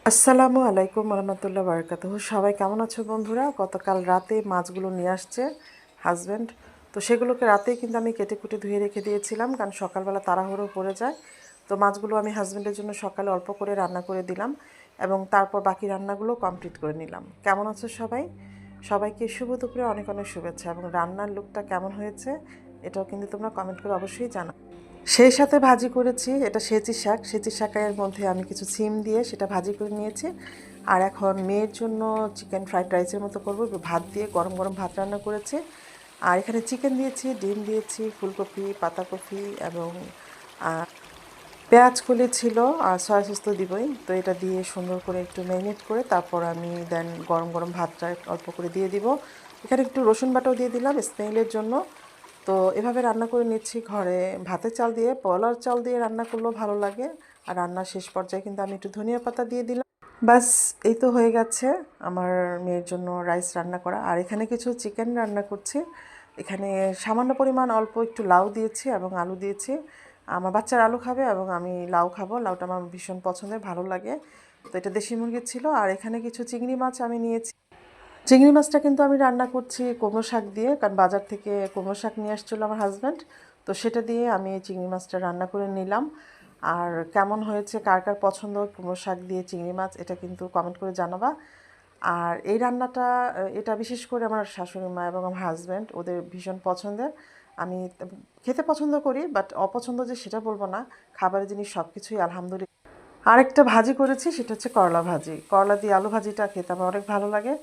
আসসালামু আলাইকুম রহমতুল্লাহ বারকাতুহু। সবাই কেমন আছো বন্ধুরা? গতকাল রাতে মাছগুলো নিয়ে আসছে হাজব্যান্ড, তো সেগুলোকে রাতেই কিন্তু আমি কেটে কুটে ধুয়ে রেখে দিয়েছিলাম, কারণ সকালবেলা তাড়াহুড়ো পড়ে যায়। তো মাছগুলো আমি হাজব্যান্ডের জন্য সকালে অল্প করে রান্না করে দিলাম এবং তারপর বাকি রান্নাগুলো কমপ্লিট করে নিলাম। কেমন আছো সবাই? সবাইকে শুভ দুপুরে অনেক অনেক শুভেচ্ছা, এবং রান্নার লুকটা কেমন হয়েছে এটাও কিন্তু তোমরা কমেন্ট করে অবশ্যই জানাও। সেই সাথে ভাজি করেছি, এটা সেচি শাক। সেচি শাকের মধ্যে আমি কিছু সিম দিয়ে সেটা ভাজি করে নিয়েছি। আর এখন মেয়ের জন্য চিকেন ফ্রাইড রাইসের মতো করবো, ভাত দিয়ে গরম গরম ভাত রান্না করেছি। আর এখানে চিকেন দিয়েছি, ডিম দিয়েছি, ফুলকপি, পাতাকপি এবং পেঁয়াজ কলি ছিল, আর সয়া সস তো দিবই। তো এটা দিয়ে সুন্দর করে একটু ম্যারিনেট করে তারপর আমি দেন গরম গরম ভাতটা অল্প করে দিয়ে দিব। এখানে একটু রসুন বাটাও দিয়ে দিলাম স্মেলের জন্য। তো এভাবে রান্না করে নিচ্ছি ঘরে। ভাতের চাল দিয়ে, পলার চাল দিয়ে রান্না করলেও ভালো লাগে। আর রান্নার শেষ পর্যায়ে কিন্তু আমি একটু ধনিয়া পাতা দিয়ে দিলাম। বাস, এই তো হয়ে গেছে আমার মেয়ের জন্য রাইস রান্না করা। আর এখানে কিছু চিকেন রান্না করছি। এখানে সামান্য পরিমাণ অল্প একটু লাউ দিয়েছি এবং আলু দিয়েছি। আমার বাচ্চারা আলু খাবে এবং আমি লাউ খাবো। লাউটা আমার ভীষণ পছন্দের, ভালো লাগে। তো এটা দেশি মুরগির ছিল। আর এখানে কিছু চিংড়ি মাছ আমি নিয়েছি। চিংড়ি মাছটা কিন্তু আমি রান্না করছি কুমড়ো শাক দিয়ে, কারণ বাজার থেকে কুমড়ো শাক নিয়ে আসছিলো আমার হাজব্যান্ড। তো সেটা দিয়ে আমি এই চিংড়ি মাছটা রান্না করে নিলাম। আর কেমন হয়েছে, কার কার পছন্দ কুমড়ো শাক দিয়ে চিংড়ি মাছ, এটা কিন্তু কমেন্ট করে জানাবা। আর এই রান্নাটা, এটা বিশেষ করে আমার শাশুড়ি মা এবং আমার হাজব্যান্ড ওদের ভীষণ পছন্দের। আমি খেতে পছন্দ করি, বাট অপছন্দ যে সেটা বলবো না। খাবারের জিনিস সব কিছুই আলহামদুলিল্লাহ। আরেকটা ভাজি করেছি, সেটা হচ্ছে করলা ভাজি। করলা দিয়ে আলু ভাজিটা খেতে আমার অনেক ভালো লাগে।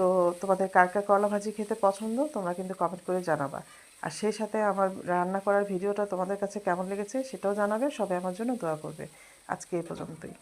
তো তোমাদের কার কার করলা ভাজি খেতে পছন্দ তোমরা কিন্তু কমেন্ট করে জানাবা। আর সেই সাথে আমার রান্না করার ভিডিওটা তোমাদের কাছে কেমন লেগেছে সেটাও জানাবে। সবাই আমার জন্য দোয়া করবে। আজকে এই পর্যন্তই।